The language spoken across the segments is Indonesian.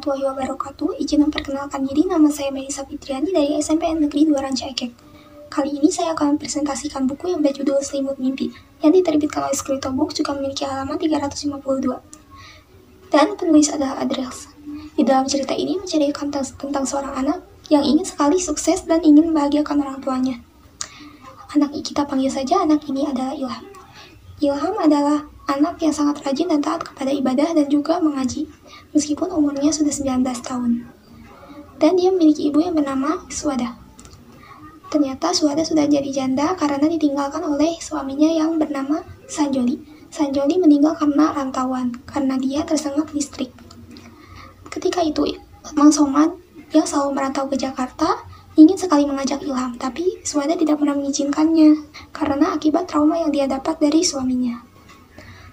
warahmatullahi wabarakatuh. Izin memperkenalkan diri, nama saya Melisa Fitriani dari SMPN Negeri 2 Ranca Ekek. Kali ini saya akan mempresentasikan buku yang berjudul Selimut Mimpi, yang diterbitkan oleh Skripto Books, juga memiliki halaman 352. Dan penulis adalah Adriels. Di dalam cerita ini menceritakan tentang seorang anak yang ingin sekali sukses dan ingin membahagiakan orang tuanya. Anak kita panggil saja anak ini adalah Ilham. Ilham adalah anak yang sangat rajin dan taat kepada ibadah dan juga mengaji, meskipun umurnya sudah 19 tahun. Dan dia memiliki ibu yang bernama Suwada. Ternyata Suwada sudah jadi janda karena ditinggalkan oleh suaminya yang bernama Sanjoli. Sanjoli meninggal karena rantauan, karena dia tersengat listrik. Ketika itu, Mang Somad yang selalu merantau ke Jakarta ingin sekali mengajak Ilham, tapi Suwada tidak pernah mengizinkannya karena akibat trauma yang dia dapat dari suaminya.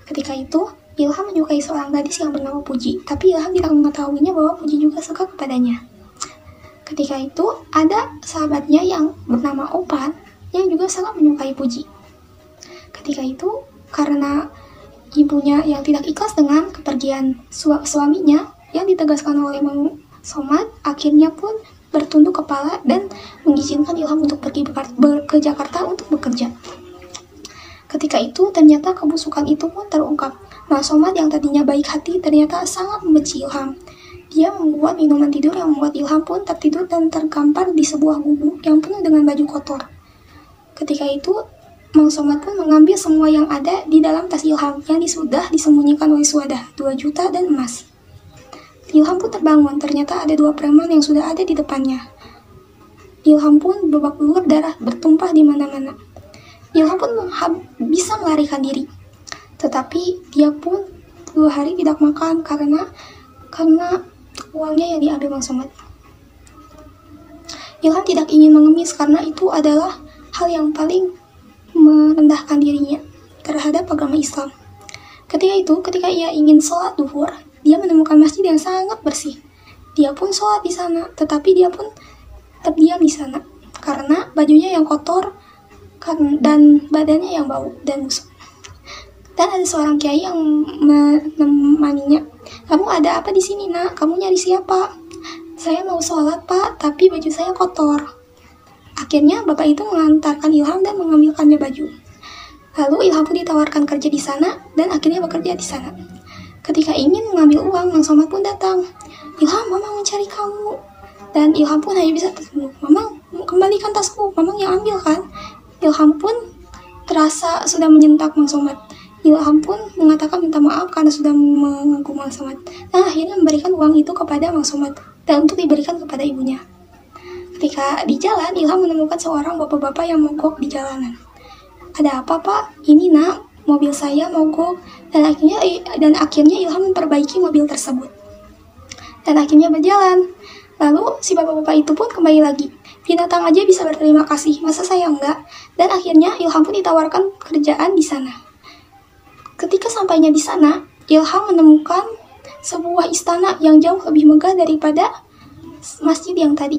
Ketika itu, Ilham menyukai seorang gadis yang bernama Puji, tapi Ilham tidak mengetahuinya bahwa Puji juga suka kepadanya. Ketika itu, ada sahabatnya yang bernama Opan yang juga sangat menyukai Puji. Ketika itu, karena ibunya yang tidak ikhlas dengan kepergian suaminya yang ditegaskan oleh Mang Somad, akhirnya pun bertunduk kepala dan mengizinkan Ilham untuk pergi ke Jakarta untuk bekerja. Ketika itu, ternyata kebusukan itu pun terungkap. Mang Somad yang tadinya baik hati ternyata sangat membenci Ilham. Dia membuat minuman tidur yang membuat Ilham pun tertidur dan tergampar di sebuah gubuk yang penuh dengan baju kotor. Ketika itu, Mang Somad pun mengambil semua yang ada di dalam tas Ilham yang sudah disembunyikan oleh Suwada, 2 juta dan emas. Ilham pun terbangun, ternyata ada 2 preman yang sudah ada di depannya. Ilham pun babak belur, darah bertumpah di mana-mana. Ilham pun bisa melarikan diri, tetapi dia pun 2 hari tidak makan karena uangnya yang diambil Mang Somad. Ilham tidak ingin mengemis karena itu adalah hal yang paling merendahkan dirinya terhadap agama Islam. Ketika ia ingin sholat duhur, dia menemukan masjid yang sangat bersih. Dia pun sholat di sana, tetapi dia pun terdiam di sana karena bajunya yang kotor dan badannya yang bau dan busuk. Dan ada seorang kiai yang menemaninya. "Kamu ada apa di sini, Nak? Kamu nyari siapa?" "Saya mau sholat, Pak, tapi baju saya kotor." Akhirnya bapak itu mengantarkan Ilham dan mengambilkannya baju. Lalu Ilham pun ditawarkan kerja di sana dan akhirnya bekerja di sana. Ketika ingin mengambil uang, Mang Somad pun datang. "Ilham, Mamang mencari kamu." Dan Ilham pun hanya bisa tersenyum. "Mamang, kembalikan tasku, Mamang yang ambil kan?" Ilham pun terasa sudah menyentak Mang Somad. Ilham pun mengatakan minta maaf karena sudah mengganggu Mang Somad. Dan akhirnya memberikan uang itu kepada Mang Somad dan untuk diberikan kepada ibunya. Ketika di jalan, Ilham menemukan seorang bapak-bapak yang mogok di jalanan. "Ada apa, Pak?" "Ini, Nak, mobil saya mogok." Dan akhirnya Ilham memperbaiki mobil tersebut. Dan akhirnya berjalan. Lalu si bapak-bapak itu pun kembali lagi. "Binatang aja bisa berterima kasih, masa saya enggak?" Dan akhirnya Ilham pun ditawarkan kerjaan di sana. Ketika sampainya di sana, Ilham menemukan sebuah istana yang jauh lebih megah daripada masjid yang tadi.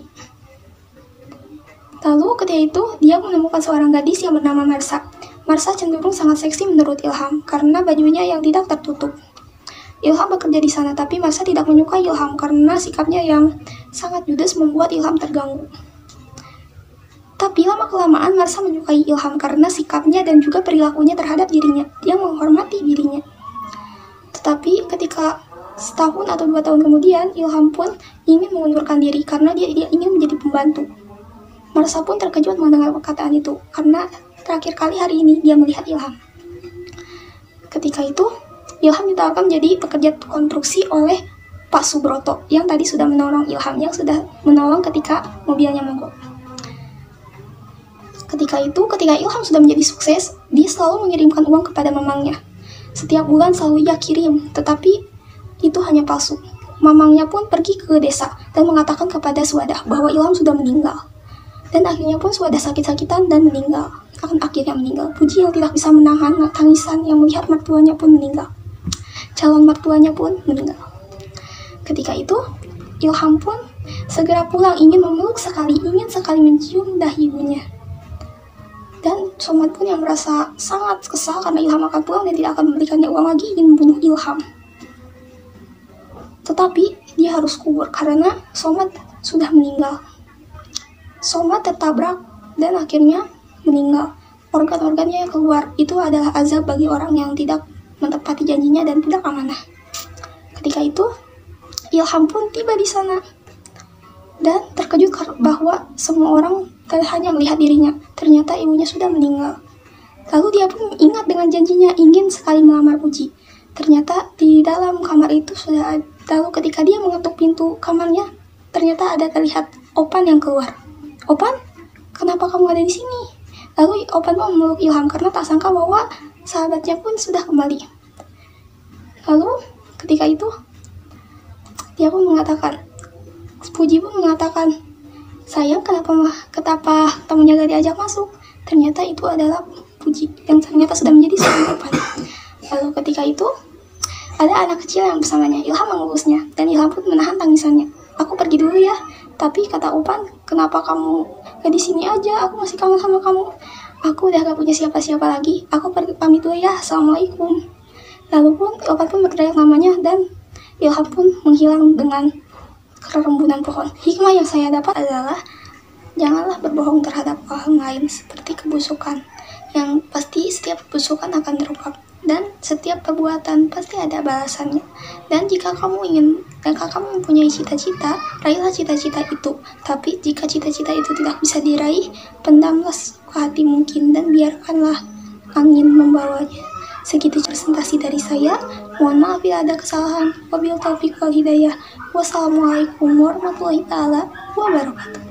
Lalu ketika itu, dia menemukan seorang gadis yang bernama Marsa. Marsa cenderung sangat seksi menurut Ilham karena bajunya yang tidak tertutup. Ilham bekerja di sana, tapi Marsa tidak menyukai Ilham karena sikapnya yang sangat judes membuat Ilham terganggu. Tapi lama-kelamaan Marsa menyukai Ilham karena sikapnya dan juga perilakunya terhadap dirinya. Dia menghormati dirinya. Tetapi ketika setahun atau 2 tahun kemudian, Ilham pun ingin mengundurkan diri karena dia ingin menjadi pembantu. Marsa pun terkejut mendengar perkataan itu karena terakhir kali hari ini dia melihat Ilham. Ketika itu, Ilham ditawarkan menjadi pekerja konstruksi oleh Pak Subroto yang tadi sudah menolong Ilham, yang sudah menolong ketika mobilnya mogok. Ketika Ilham sudah menjadi sukses, dia selalu mengirimkan uang kepada mamangnya. Setiap bulan selalu ia kirim, tetapi itu hanya palsu. Mamangnya pun pergi ke desa dan mengatakan kepada Suwada bahwa Ilham sudah meninggal. Dan akhirnya pun Suwada sakit-sakitan dan meninggal. Akhirnya meninggal. Puji yang tidak bisa menahan tangisan yang melihat mertuanya pun meninggal. Calon mertuanya pun meninggal. Ketika itu, Ilham pun segera pulang, ingin memeluk sekali, ingin sekali mencium dahi ibunya. Dan Somad pun yang merasa sangat kesal karena Ilham akan pulang dan tidak akan memberikannya uang lagi, ingin membunuh Ilham. Tetapi dia harus kubur karena Somad sudah meninggal. Somad tertabrak dan akhirnya meninggal. Organ-organnya yang keluar. Itu adalah azab bagi orang yang tidak menepati janjinya dan tidak amanah. Ketika itu, Ilham pun tiba di sana dan terkejut bahwa semua orang hanya melihat dirinya. Ternyata ibunya sudah meninggal. Lalu dia pun ingat dengan janjinya ingin sekali melamar Puji. Ternyata di dalam kamar itu sudah ada. Lalu ketika dia mengetuk pintu kamarnya, ternyata ada terlihat Opan yang keluar. Opan, kenapa kamu ada di sini? Lalu Opan pun memeluk Ilham karena tak sangka bahwa sahabatnya pun sudah kembali. Lalu ketika itu dia pun mengatakan, Puji pun mengatakan, sayang kenapa tamunya gak diajak masuk? Ternyata itu adalah Puji yang ternyata sudah menjadi suami Opan. Lalu ketika itu ada anak kecil yang bersamanya. Ilham mengelusnya dan Ilham pun menahan tangisannya. Aku pergi dulu ya. Tapi kata Opan, kenapa kamu gak di sini aja? Aku masih kangen sama kamu. Aku udah gak punya siapa-siapa lagi. Aku pergi pamit dulu ya. Assalamualaikum. Lalu pun Opan pun berteriak namanya dan Ilham pun menghilang dengan kerembunan pohon. Hikmah yang saya dapat adalah janganlah berbohong terhadap orang lain seperti kebusukan. Yang pasti setiap kebusukan akan terungkap dan setiap perbuatan pasti ada balasannya. Dan jika kamu mempunyai cita-cita, raihlah cita-cita itu. Tapi jika cita-cita itu tidak bisa diraih, pendamlah ke hati mungkin dan biarkanlah angin membawanya. Segitu presentasi dari saya. Mohon maaf bila ada kesalahan. Wabillahi taufiq wal hidayah. Wassalamualaikum warahmatullahi wabarakatuh.